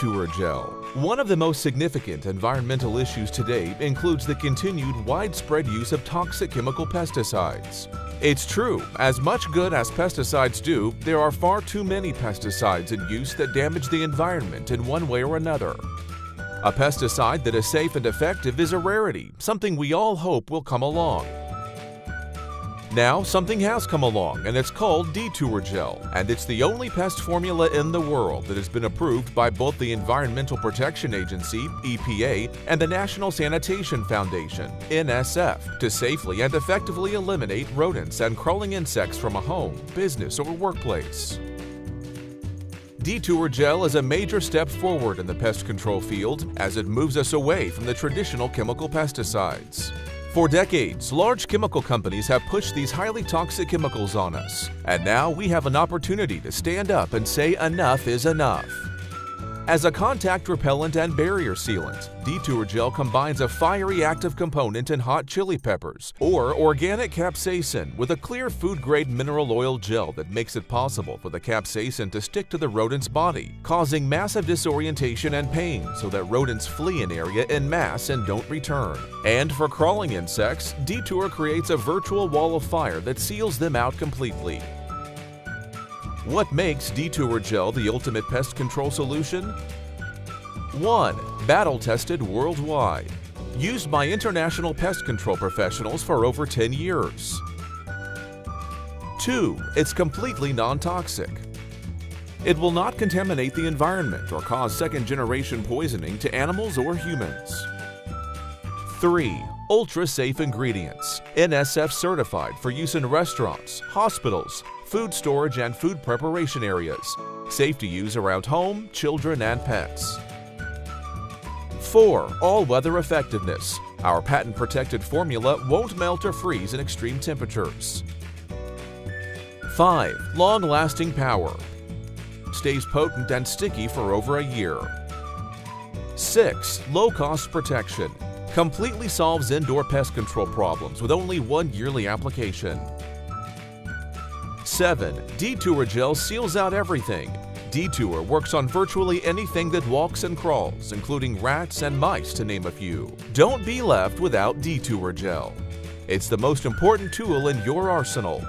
Detour Gel. One of the most significant environmental issues today includes the continued widespread use of toxic chemical pesticides. It's true, as much good as pesticides do, there are far too many pesticides in use that damage the environment in one way or another. A pesticide that is safe and effective is a rarity, something we all hope will come along. Now, something has come along, and it's called Detour Gel, and it's the only pest formula in the world that has been approved by both the Environmental Protection Agency, EPA, and the National Sanitation Foundation, NSF, to safely and effectively eliminate rodents and crawling insects from a home, business, or workplace. Detour Gel is a major step forward in the pest control field as it moves us away from the traditional chemical pesticides. For decades, large chemical companies have pushed these highly toxic chemicals on us, and now we have an opportunity to stand up and say enough is enough. As a contact repellent and barrier sealant, Detour Gel combines a fiery active component in hot chili peppers or organic capsaicin with a clear food-grade mineral oil gel that makes it possible for the capsaicin to stick to the rodent's body, causing massive disorientation and pain so that rodents flee an area en masse and don't return. And for crawling insects, Detour creates a virtual wall of fire that seals them out completely. What makes Detour Gel the ultimate pest control solution? 1. Battle-tested worldwide. Used by international pest control professionals for over 10 years. 2. It's completely non-toxic. It will not contaminate the environment or cause second-generation poisoning to animals or humans. 3. Ultra-safe ingredients. NSF-Certified for use in restaurants, hospitals, food storage and food preparation areas. Safe to use around home, children, and pets. 4. All-weather effectiveness. Our patent-protected formula won't melt or freeze in extreme temperatures. 5. Long-lasting power. Stays potent and sticky for over a year. 6. Low-cost protection. Completely solves indoor pest control problems with only one yearly application. 7. Detour Gel seals out everything. Detour works on virtually anything that walks and crawls, including rats and mice, to name a few. Don't be left without Detour Gel. It's the most important tool in your arsenal.